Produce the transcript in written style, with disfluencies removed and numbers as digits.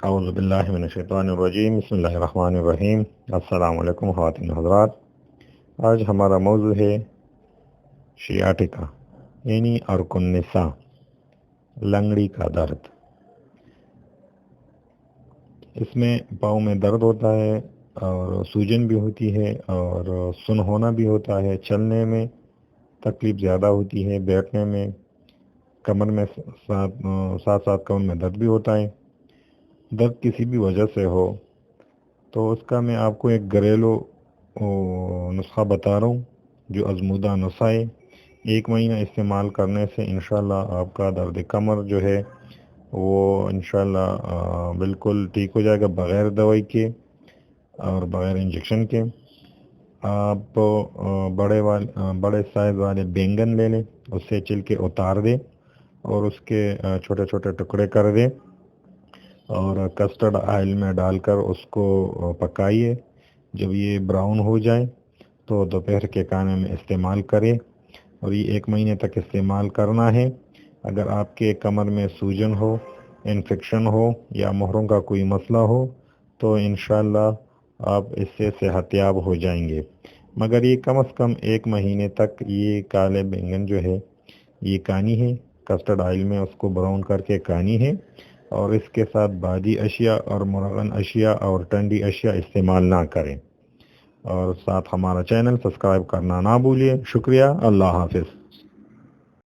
अऊज़ु बिल्लाहि मिनश्शैतानिर्रजीम बिस्मिल्लाहिर्रहमानिर्रहीम। अस्सलामु अलैकुम ख़वातीन हज़रात। आज हमारा मौज़ू है शियाटिका यानी अर्कुन्निसा, लंगड़ी का दर्द। इसमें पाँव में दर्द होता है और सूजन भी होती है और सुन होना भी होता है। चलने में तकलीफ़ ज़्यादा होती है, बैठने में, कमर में साथ साथ कमर में दर्द भी होता है। दर्द किसी भी वजह से हो तो उसका मैं आपको एक घरेलू नुस्खा बता रहा हूँ जो आज़मूदा नुस्खा है। 1 महीना इस्तेमाल करने से इंशाल्लाह आपका दर्द कमर जो है वो इंशाल्लाह बिल्कुल ठीक हो जाएगा, बग़ैर दवाई के और बग़ैर इंजेक्शन के। आप बड़े साइज़ वाले बैंगन ले लें, उससे छिलके उतार दें और उसके छोटे छोटे टुकड़े कर दें और कस्टर्ड ऑयल में डालकर उसको पकाइए। जब ये ब्राउन हो जाए तो दोपहर के खाने में इस्तेमाल करें और ये 1 महीने तक इस्तेमाल करना है। अगर आपके कमर में सूजन हो, इन्फेक्शन हो या मोहरों का कोई मसला हो तो इंशाल्लाह आप इससे सेहतयाब हो जाएंगे। मगर ये कम से कम 1 महीने तक ये काले बैंगन जो है ये खानी है, कस्टर्ड ऑयल में उसको ब्राउन करके खानी है और इसके साथ बादी अशिया और मुरगन अशिया और ठंडी अशिया इस्तेमाल ना करें। और साथ हमारा चैनल सब्सक्राइब करना ना भूलिए। शुक्रिया। अल्लाह हाफिज़।